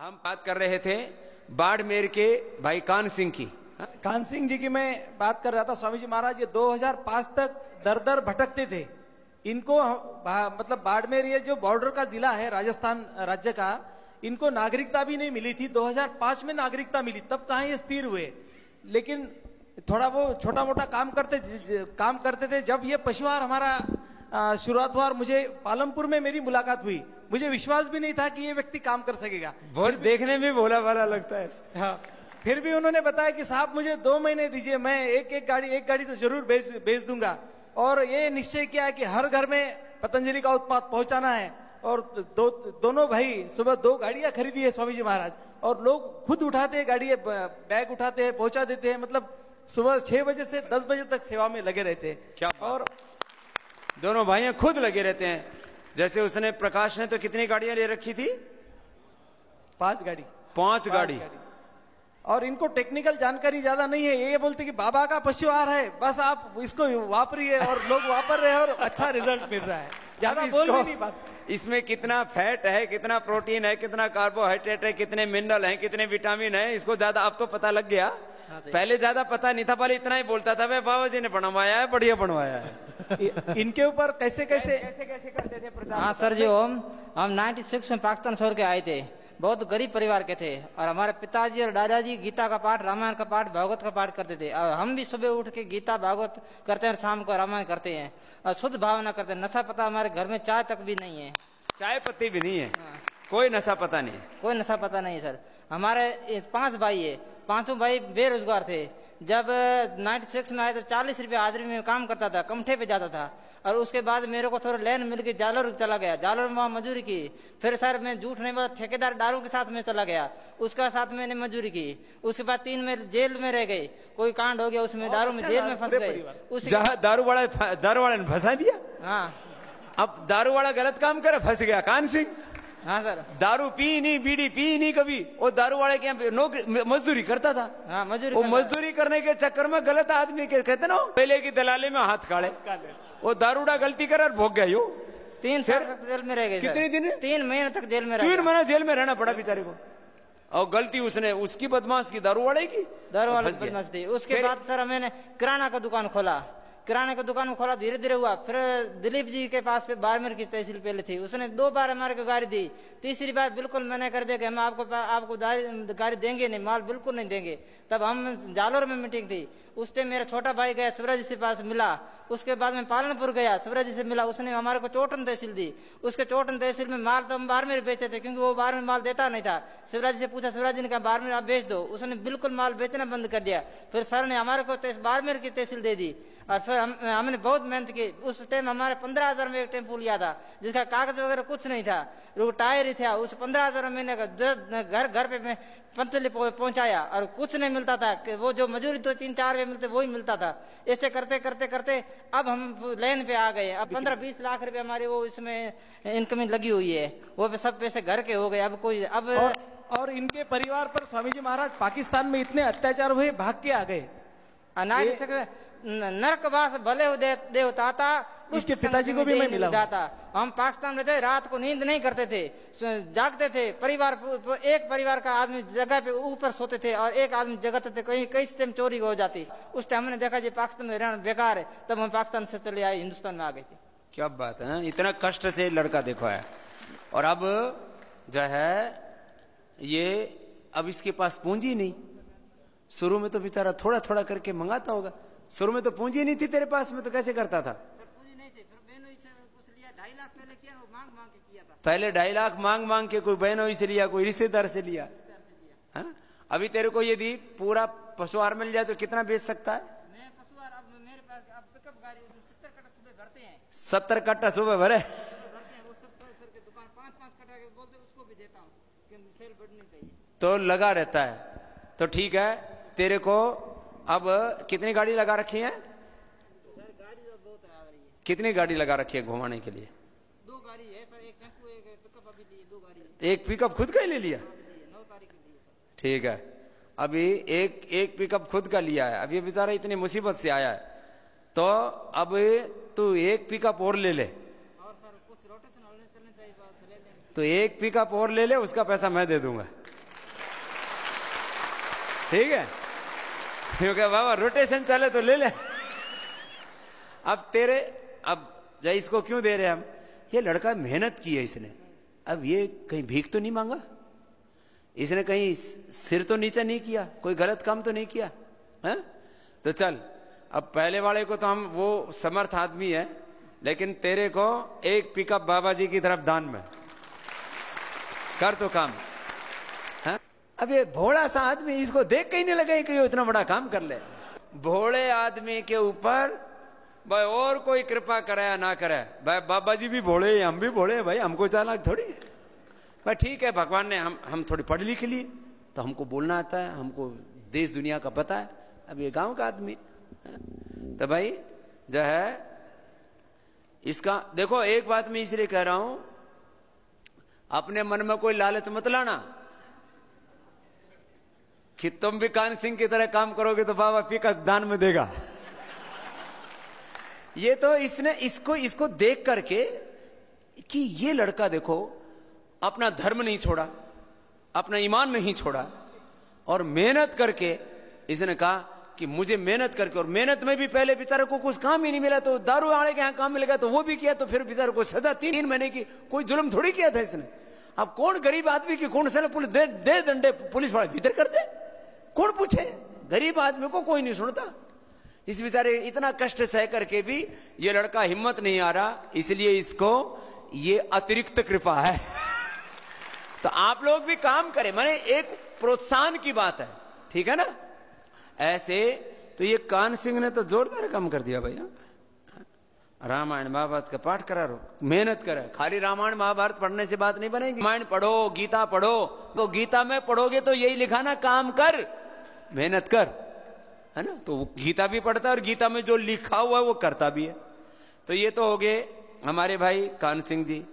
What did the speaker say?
हम बात कर रहे थे बाड़मेर के भाई कान सिंह की। कान सिंह जी की मैं बात कर रहा था। स्वामी जी महाराज ये 2005 तक दर दर भटकते थे। इनको मतलब बाड़मेर ये जो बॉर्डर का जिला है राजस्थान राज्य का, इनको नागरिकता भी नहीं मिली थी। 2005 में नागरिकता मिली, तब कहाँ ये स्थिर हुए। लेकिन थोड़ा वो छोटा मोटा काम करते थे। जब ये पशुहार हमारा शुरुआत हुआ और मुझे पालमपुर में मेरी मुलाकात हुई, मुझे विश्वास भी नहीं था कि ये व्यक्ति काम कर सकेगा। बहुत देखने में भोला भाला लगता है। हाँ, फिर भी उन्होंने बताया कि साहब मुझे 2 महीने दीजिए, मैं एक गाड़ी तो जरूर भेज दूंगा। और ये निश्चय किया है कि हर घर में पतंजलि का उत्पाद पहुंचाना है। और दोनों भाई सुबह 2 गाड़ियां खरीदी है स्वामी जी महाराज, और लोग खुद उठाते हैं गाड़ी, बैग उठाते हैं, पहुंचा देते हैं। मतलब सुबह 6 बजे से 10 बजे तक सेवा में लगे रहते हैं। क्या और दोनों भाइयों खुद लगे रहते हैं। जैसे उसने प्रकाश ने तो कितनी गाड़ियां ले रखी थी? 5 गाड़ी। 5 गाड़ी। और इनको टेक्निकल जानकारी ज्यादा नहीं है। ये बोलते कि बाबा का पशुहार है, बस आप इसको वापरिए, और लोग वापर रहे हैं और अच्छा रिजल्ट मिल रहा है। ज्यादा बोल नहीं पाते। इसमें कितना फैट है, कितना प्रोटीन है, कितना कार्बोहाइड्रेट है, कितने मिनरल हैं, कितने विटामिन है, इसको ज्यादा अब तो पता लग गया। पहले ज्यादा पता नहीं था, पहले इतना ही बोलता था वे बाबा जी ने बनवाया है, बढ़िया बनवाया है। इनके ऊपर कैसे करते थे प्रचार? हाँ सर जी, हम 96 में पाकिस्तान छोड़ के आए थे। बहुत गरीब परिवार के थे, और हमारे पिताजी और दादाजी गीता का पाठ, रामायण का पाठ, भागवत का पाठ करते थे। और हम भी सुबह उठ के गीता भागवत करते हैं, शाम को रामायण करते हैं, और शुद्ध भावना करते हैं। नशा पता हमारे घर में चाय तक भी नहीं है, चाय पत्ती भी नहीं है। कोई नशा पता नहीं, कोई नशा पता नहीं है सर। हमारे 5 भाई है, 5 भाई बेरोजगार थे। जब 96 में आए तो 40 रुपये हाजिरी में काम करता था, कमठे पे जाता था। और उसके बाद मेरे को थोड़ा लेन मिल गई, जालोर चला गया, जालोर में वहाँ मजदूरी की। फिर सर मैं झूठ नहीं बोला, ठेकेदार दारू के साथ में चला गया, उसका साथ मैंने मजदूरी की। उसके बाद 3 में जेल में रह गए, कोई कांड हो गया उसमें, दारू में जेल में फंस गए। जहाँ दारू वाला ने फंसा दिया। हाँ, अब दारू वाला गलत काम करे, फंस गया कान सिंह। हाँ सर, दारू पी नहीं, बीड़ी पी नहीं कभी। वो दारू वाले के यहाँ नौकरी मजदूरी करता था। हाँ, मजदूरी करने के चक्कर में गलत आदमी के कहते ना, पहले की दलाली में हाथ काढ़े। वो दारूडा गलती कर और भोग गया यो। 3 साल तक जेल में रह गए। कितने दिन? 3 महीने तक जेल में रह 3 महीने जेल में रहना पड़ा बेचारे को। और गलती उसने उसकी बदमाश की, दारू वाले की, दारू वाले की बदमाश थी। उसके बाद सर मैंने किराना का दुकान खोला, किराने का दुकान खोला, धीरे धीरे हुआ। फिर दिलीप जी के पास पे बाड़मेर की तहसील पहले थी, उसने 2 बार हमारे को गाड़ी दी। तीसरी बार बिल्कुल मैंने कर दिया कि हम आपको गाड़ी देंगे नहीं, माल बिल्कुल नहीं देंगे। तब हम जालोर में मीटिंग थी, उस टाइम मेरा छोटा भाई गया शिवराज जी से पास मिला। उसके बाद में पालनपुर गया, शिवराज जी से मिला, उसने हमारे को चोटन तहसील दी। उसके चोटन तहसील में माल तो हम बाड़मेर बेचते थे, क्योंकि वो बाड़मेर माल देता नहीं था। शिवराज जी से पूछा, शिवराज जी ने कहा बाड़मेर आप बेच दो, उसने बिल्कुल माल बेचना बंद कर दिया। फिर सर ने हमारे को बाड़मेर की तहसील दे दी। और फिर हमने बहुत मेहनत की। उस टाइम हमारे 15,000 में एक टेम्पो लिया था, जिसका कागज वगैरह कुछ नहीं था, टायर ही था। उस 15,000 महीने का घर पे मैं पंतली पहुंचाया, और कुछ नहीं मिलता था। वो जो मजूरी 2-3-4 रुपये मिलते वही मिलता था। ऐसे करते करते करते अब हम लेन पे आ गए। अब 15-20 लाख रुपए हमारे वो इसमें इनकमिंग लगी हुई है, वो सब पैसे घर के हो गए। अब कोई और इनके परिवार पर स्वामी जी महाराज पाकिस्तान में इतने अत्याचार हुए, भाग के आ गए। नरकवास भले देवता था, उसके पिताजी को भी मैं मिला था। हम पाकिस्तान में थे, रात को नींद नहीं करते थे, जागते थे। एक परिवार का आदमी जगह पे ऊपर सोते थे, और एक आदमी जगते थे, कहीं कई टाइम चोरी हो जाती। उस टाइम हमने देखा जी पाकिस्तान में रहना बेकार है, तब हम पाकिस्तान से चले आए, हिंदुस्तान में आ गए थे। क्या बात है, इतना कष्ट से लड़का देखो है। और अब जो है ये, अब इसके पास पूंजी नहीं। शुरू में तो बेचारा थोड़ा थोड़ा करके मंगाता होगा। शुरू में तो पूंजी नहीं थी तेरे पास में, तो कैसे करता था? पूंजी नहीं थी, फिर बहनों से कुछ लिया, 2.5 लाख पहले किया, वो मांग मांग के किया था। पहले 2.5 लाख मांग मांग के, कोई बहनों से लिया, कोई रिश्तेदार से लिया। हाँ? अभी तेरे को यदि पूरा पशुहार मिल जाए तो कितना बेच सकता है? मैं पशुहार अब मेरे पास अब पिकअप गाड़ी, उसमें 70 कट्टा सुबह भरते हैं। 70 कट्टा सुबह भरे? वो सब करके दुकान 5-5 कट्टा के बोलते, उसको भी देता हूँ कि सेल बढ़नी चाहिए। तो लगा रहता है। तो ठीक है, तेरे को अब कितनी गाड़ी लगा रखी है? सर गाड़ी तो बहुत आ रही है। कितनी गाड़ी लगा रखी है घुमाने के लिए? 2 गाड़ी है सर, एक टेम्पो, एक पिकअप अभी लिए, 2 गाड़ी है। एक पिकअप खुद का ही ले लिया? 9 तारीख को लिए सर। ठीक है, अभी एक पिकअप खुद का लिया है। अब ये बेचारा इतनी मुसीबत से आया है, तो अब तू एक पिकअप और ले ले। और सर कुछ रोटेशन चलने चाहिए, तो एक पिकअप और ले ले, उसका पैसा मैं दे दूंगा। ठीक है, क्योंकि बाबा रोटेशन चले तो ले ले। अब जय इसको क्यों दे रहे हम, ये लड़का मेहनत की है इसने, अब ये कहीं भीख तो नहीं मांगा, इसने कहीं सिर तो नीचा नहीं किया, कोई गलत काम तो नहीं किया है? तो चल, अब पहले वाले को तो हम, वो समर्थ आदमी है, लेकिन तेरे को एक पिकअप बाबा जी की तरफ दान में कर तो काम है? अब ये भोला सा आदमी, इसको देख के ही नहीं लगे कि ये इतना बड़ा काम कर ले। भोले आदमी के ऊपर भाई और कोई कृपा करे या ना करे, भाई बाबा जी भी भोले, हम भी भोले, भाई हमको चालाक थोड़ी है भाई। ठीक है, भगवान ने हम थोड़ी पढ़ लिख लिए तो हमको बोलना आता है, हमको देश दुनिया का पता है। अब ये गांव का आदमी तो भाई जो है इसका देखो, एक बात मैं इसलिए कह रहा हूं, अपने मन में कोई लालच मत लाना कि तुम भी कान सिंह की तरह काम करोगे तो बाबा पी का दान में देगा। ये तो इसने इसको देख करके कि ये लड़का देखो अपना धर्म नहीं छोड़ा, अपना ईमान नहीं छोड़ा, और मेहनत करके इसने कहा कि मुझे मेहनत करके, और मेहनत में भी पहले बेचारे को कुछ काम ही नहीं मिला तो दारू वाले के यहाँ काम मिलेगा तो वो भी किया, तो फिर बेचारे को सजा 3 महीने की, कोई जुल्म थोड़ी किया था इसने। अब कौन गरीब आदमी की कौन से पुलिस दे दंडे, पुलिस वाले भीतर कर दे, कौन पूछे? गरीब आदमी को कोई नहीं सुनता। इस बेचारे इतना कष्ट सह करके भी ये लड़का हिम्मत नहीं आ रहा, इसलिए इसको ये अतिरिक्त कृपा है। तो आप लोग भी काम करें, माने एक प्रोत्साहन की बात है, ठीक है ना? ऐसे तो ये कान सिंह ने तो जोरदार काम कर दिया भैया। रामायण महाभारत का पाठ करा रो, मेहनत करे। खाली रामायण महाभारत पढ़ने से बात नहीं बनेगी, रामायण पढ़ो, गीता पढ़ो। तो गीता में पढ़ोगे तो यही लिखा ना, काम कर, मेहनत कर, है ना? तो वो गीता भी पढ़ता है और गीता में जो लिखा हुआ है वो करता भी है। तो ये तो हो गए हमारे भाई कान सिंह जी।